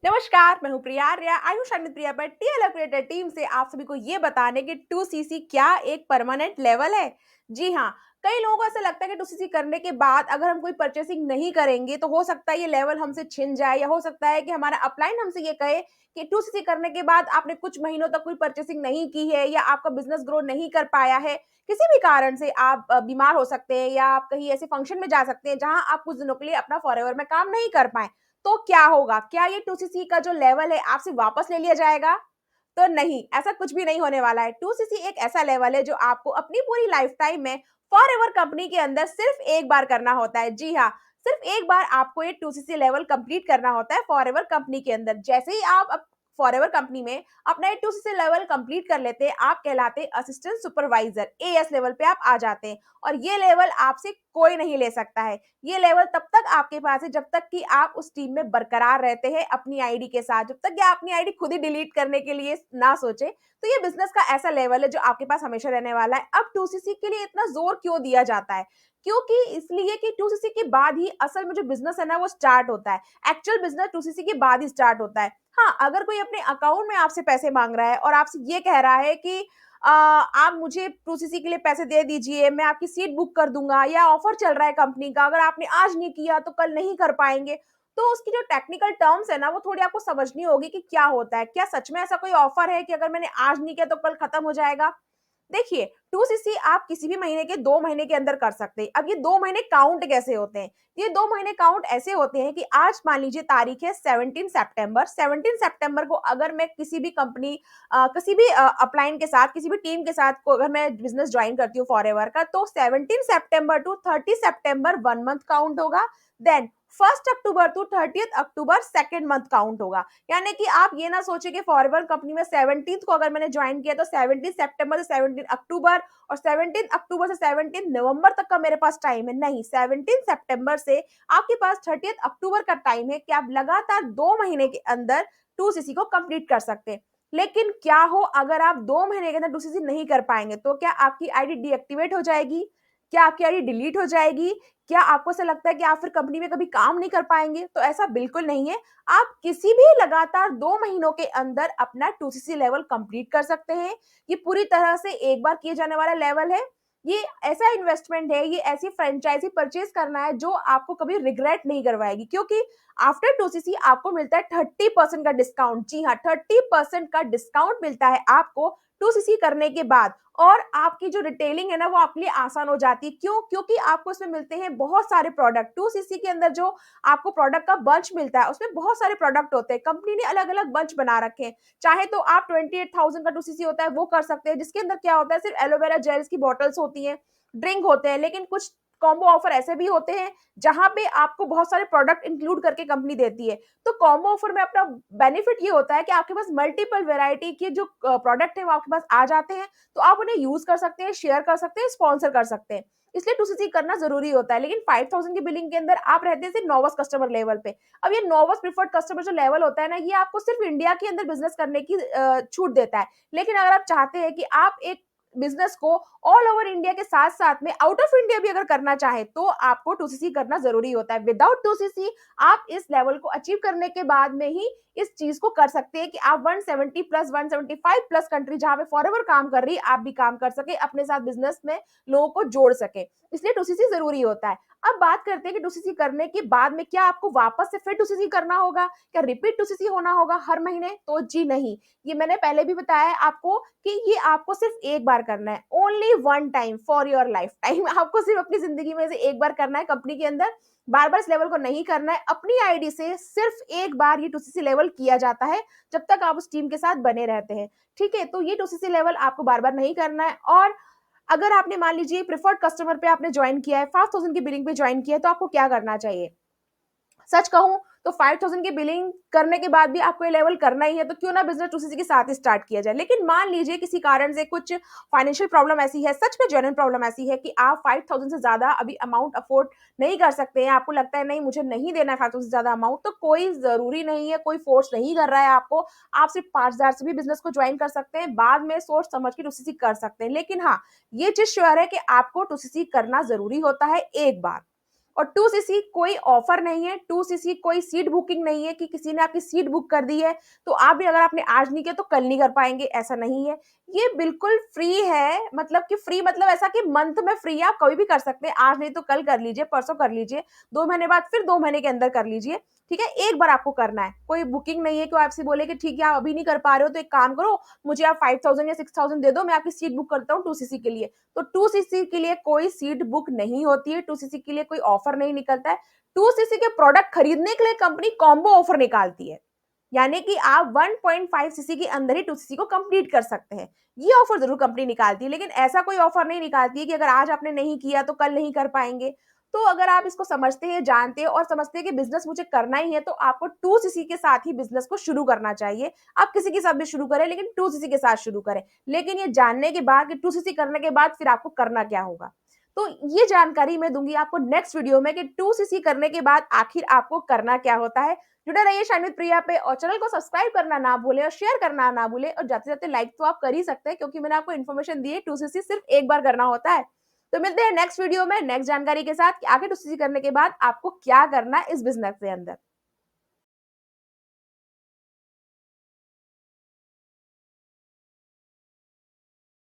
नमस्कार, मैं हूँ प्रिया आर्या, आयुष अन्य प्रिया पर टीएल क्रिएटर टीम से आप सभी को ये बताने कि 2सीसी क्या एक परमानेंट लेवल है। जी हाँ, कई लोगों को ऐसा लगता है कि 2सीसी करने के बाद अगर हम कोई परचेसिंग नहीं करेंगे तो हो सकता है ये लेवल हमसे छिन जाए या हो सकता है कि हमारा अपलाइन हमसे ये कहे कि 2सीसी करने के बाद आपने कुछ महीनों तक कोई परचेसिंग नहीं की है या आपका बिजनेस ग्रो नहीं कर पाया है। किसी भी कारण से आप बीमार हो सकते हैं या आप कहीं ऐसे फंक्शन में जा सकते हैं जहां आप कुछ दिनों के लिए अपना फॉरएवर में काम नहीं कर पाए। तो क्या होगा? क्या ये 2सीसी का जो लेवल है आपसे वापस ले लिया जाएगा? तो नहीं, ऐसा कुछ भी नहीं होने वाला है। 2सीसी एक ऐसा लेवल है जो आपको अपनी पूरी लाइफ टाइम में फॉरएवर कंपनी के अंदर सिर्फ एक बार करना होता है। जी हाँ, सिर्फ एक बार आपको ये 2सीसी लेवल कंप्लीट करना होता है फॉरएवर कंपनी के अंदर। जैसे ही आप फॉरएवर कंपनी में अपना ये 2सीसी लेवल कंप्लीट कर लेते हैं, आप कहलाते हैं असिस्टेंट सुपरवाइजर, एएस लेवल पे आप आ जाते हैं और ये लेवल आपसे कोई नहीं ले सकता है। ये लेवल तब तक आपके पास है जब तक कि आप उस टीम में बरकरार रहते हैं अपनी आईडी के साथ, जब तक कि आप अपनी आईडी खुद ही डिलीट करने के लिए ना सोचे। तो ये बिजनेस का ऐसा लेवल है जो आपके पास हमेशा रहने वाला है। अब 2सीसी के लिए इतना जोर क्यों दिया जाता है? क्योंकि इसलिए कि 2सीसी के बाद ही असल में जो बिजनेस है ना वो स्टार्ट होता है। एक्चुअल बिजनेस 2सीसी के बाद ही स्टार्ट होता है। हाँ, अगर कोई अपने अकाउंट में आपसे पैसे मांग रहा है और आपसे ये कह रहा है कि आप मुझे 2सीसी के लिए पैसे दे दीजिए, मैं आपकी सीट बुक कर दूंगा या ऑफर चल रहा है कंपनी का, अगर आपने आज नहीं किया तो कल नहीं कर पाएंगे। तो उसकी जो टेक्निकल टर्म्स है ना वो थोड़ी आपको समझनी होगी कि क्या होता है। क्या सच में ऐसा कोई ऑफर है कि अगर मैंने आज नहीं किया तो कल खत्म हो जाएगा? देखिए, 2सीसी आप किसी भी महीने के 2 महीने के अंदर कर सकते हैं। अब ये 2 महीने काउंट कैसे होते हैं? ये 2 महीने काउंट ऐसे होते हैं कि आज मान लीजिए तारीख है 17 सितंबर। 17 सितंबर को अगर मैं किसी भी कंपनी किसी भी अपलाइन के साथ, किसी भी टीम के साथ को अगर मैं बिज़नेस जॉइन करती हूँ फॉरएवर का, तो 17 सितंबर टू 30 सितंबर 1 मंथ काउंट होगा। देन 1 अक्टूबर टू 30 अक्टूबर 2nd मंथ काउंट होगा। यानी कि आप ये ना सोचे कि फॉरएवर कंपनी में 17 को अगर मैंने ज्वाइन किया तो 17 सितंबर से 17 अक्टूबर और 17 अक्टूबर से 17 नवंबर तक का मेरे पास टाइम है। नहीं, 17 सितंबर से आपके पास 30 अक्टूबर का टाइम है कि आप लगातार 2 महीने के अंदर 2सीसी को कंप्लीट कर सकते हैं। लेकिन क्या हो अगर आप 2 महीने के अंदर 2सीसी नहीं कर पाएंगे, तो क्या आपकी आईडी डीएक्टिवेट हो जाएगी? क्या आपकी आईडी डिलीट हो जाएगी? क्या आपको ऐसा लगता है कि आप फिर कंपनी में कभी काम नहीं कर पाएंगे? तो ऐसा बिल्कुल नहीं है। आप किसी भी लगातार 2 महीनों के अंदर अपना 2सीसी लेवल कंप्लीट कर सकते हैं। ये पूरी तरह से एक बार किए जाने वाला लेवल है। ये ऐसा इन्वेस्टमेंट है, ये ऐसी फ्रेंचाइज़ी परचेज़ करना है जो आपको कभी रिग्रेट नहीं करवाएगी, क्योंकि आफ्टर 2सीसी आपको मिलता है 30% का डिस्काउंट। जी हाँ, 30% का डिस्काउंट मिलता है आपको 2सीसी करने के बाद और आपकी जो रिटेलिंग है ना वो आपके लिए आसान हो जाती है। क्यों? क्योंकि आपको इसमें मिलते हैं बहुत सारे प्रोडक्ट। 2सीसी के अंदर जो आपको प्रोडक्ट का बंच मिलता है, उसमें बहुत सारे प्रोडक्ट होते हैं। कंपनी ने अलग-अलग बंच बना रखे हैं। चाहे तो आप 28,000 का 2सीसी होता है वो कर सकते हैं, जिसके अंदर क्या होता है सिर्फ एलोवेरा जेल्स की बॉटल्स होती हैं, ड्रिंक होते हैं। लेकिन कुछ कॉम्बो ऑफर ऐसे भी होते हैं जहां पे आपको बहुत सारे प्रोडक्ट इंक्लूड करके कंपनी देती है। तो कॉम्बो ऑफर में अपना बेनिफिट ये होता है कि आपके पास मल्टीपल वैरायटी के जो प्रोडक्ट है वो आपके पास आ जाते हैं, तो आप उन्हें यूज कर सकते हैं, शेयर कर सकते हैं, स्पॉन्सर कर सकते हैं। इसलिए 2सीसी करना जरूरी होता है। लेकिन 5000 की बिलिंग के अंदर आप रहते हैं सिर्फ नोवस कस्टमर लेवल पे। अब ये नोवस प्रिफर्ड कस्टमर जो लेवल होता है ना, ये आपको सिर्फ इंडिया के अंदर बिजनेस करने की छूट देता है। लेकिन अगर आप चाहते हैं कि आप एक बिजनेस को ऑल ओवर इंडिया के साथ साथ में आउट ऑफ इंडिया भी अगर करना चाहे तो आपको 2सीसी करना जरूरी होता है। विदाउट 2सीसी आप इस लेवल को अचीव करने के बाद में ही इस चीज को कर सकते हैं कि आप 170 प्लस 175 प्लस कंट्री जहां पे फॉरएवर काम कर रही है आप भी काम कर सके, अपने साथ बिजनेस में लोगों को जोड़ सके। इसलिए 2सीसी जरूरी होता है। अब बात करते हैं कि 2सीसी करने के बाद में क्या आपको वापस से फिर 2सीसी करना होगा, क्या रिपीट 2सीसी होना होगा हर महीने? तो जी नहीं, ये मैंने पहले भी बताया है आपको कि ये आपको सिर्फ एक बार करना है। Only one time for your life time. आपको सिर्फ अपनी जिंदगी में से एक बार करना है कंपनी के अंदर, बार बार इस लेवल को नहीं करना है। अपनी आईडी से सिर्फ एक बार ये 2सीसी लेवल किया जाता है जब तक आप उस टीम के साथ बने रहते हैं। ठीक है, तो ये 2सीसी लेवल आपको बार बार नहीं करना है। और अगर आपने मान लीजिए प्रिफर्ड कस्टमर पे आपने ज्वाइन किया है, 5000 की बिलिंग पे ज्वाइन किया है, तो आपको क्या करना चाहिए? सच कहूं तो 5000 की बिलिंग करने के बाद भी आपको ये लेवल करना ही है, तो क्यों ना बिजनेस 2सीसी के साथ ही स्टार्ट किया जाए। लेकिन मान लीजिए किसी कारण से कुछ फाइनेंशियल प्रॉब्लम ऐसी है, सच में जेन्युइन प्रॉब्लम ऐसी है कि आप 5000 से ज्यादा अभी अमाउंट अफोर्ड नहीं कर सकते हैं, आपको लगता है नहीं मुझे नहीं देना है 5000 से ज्यादा अमाउंट, तो कोई जरूरी नहीं है, कोई फोर्स नहीं कर रहा है आपको। आप सिर्फ 5000 से भी बिजनेस को ज्वाइन कर सकते हैं, बाद में सोच समझ के 2सीसी कर सकते हैं। लेकिन हाँ, ये चीज श्योर है कि आपको 2सीसी करना जरूरी होता है एक बार। और 2cc कोई ऑफर नहीं है, 2cc कोई सीट बुकिंग नहीं है कि किसी ने आपकी सीट बुक कर दी है तो आप भी अगर आपने आज नहीं किया तो कल नहीं कर पाएंगे, ऐसा नहीं है। ये बिल्कुल फ्री है, मतलब कि फ्री मतलब ऐसा कि मंथ में फ्री है, आप कभी भी कर सकते हैं, आज नहीं तो कल कर लीजिए, परसों कर लीजिए, 2 महीने बाद फिर 2 महीने के अंदर कर लीजिए। ठीक है, एक बार आपको करना है, कोई बुकिंग नहीं है कि आपसे बोले कि ठीक है आप अभी नहीं कर पा रहे हो तो एक काम करो, मुझे आप 5,000 या 6,000 दे दो, मैं आपकी सीट बुक करता हूँ 2cc के लिए। तो 2cc के लिए कोई सीट बुक नहीं होती है, 2cc के लिए कोई ऑफर नहीं निकलता है। 2cc के प्रोडक्ट खरीदने के लिए कंपनी कॉम्बो ऑफर निकालती है, यानी कि आप 1.5cc के अंदर ही 2cc को कंप्लीट कर सकते हैं। ये ऑफर जरूर कंपनी निकालती है, लेकिन ऐसा कोई ऑफर नहीं निकालती है कि अगर आज आपने नहीं किया तो कल नहीं कर पाएंगे। तो अगर आप इसको समझते हैं, जानते हैं और समझते हैं कि बिजनेस मुझे करना ही है, तो आपको 2cc के साथ ही बिजनेस को शुरू करना चाहिए। आप किसी के साथ भी शुरू करें, लेकिन 2cc के साथ शुरू करें। लेकिन ये जानने के बाद कि 2cc करने के बाद फिर आपको करना क्या होगा, तो ये जानकारी मैं दूंगी आपको नेक्स्ट वीडियो में कि 2cc करने के बाद आखिर आपको करना क्या होता है। जुड़े रहिए शाइन विद प्रिया पे और चैनल को सब्सक्राइब करना ना भूले और शेयर करना ना भूले, और जाते जाते लाइक तो आप कर ही सकते हैं क्योंकि मैंने आपको इन्फॉर्मेशन दी है 2cc सिर्फ एक बार करना होता है। तो मिलते हैं नेक्स्ट वीडियो में नेक्स्ट जानकारी के साथ कि आगे 2cc करने के बाद आपको क्या करना है इस बिजनेस के अंदर।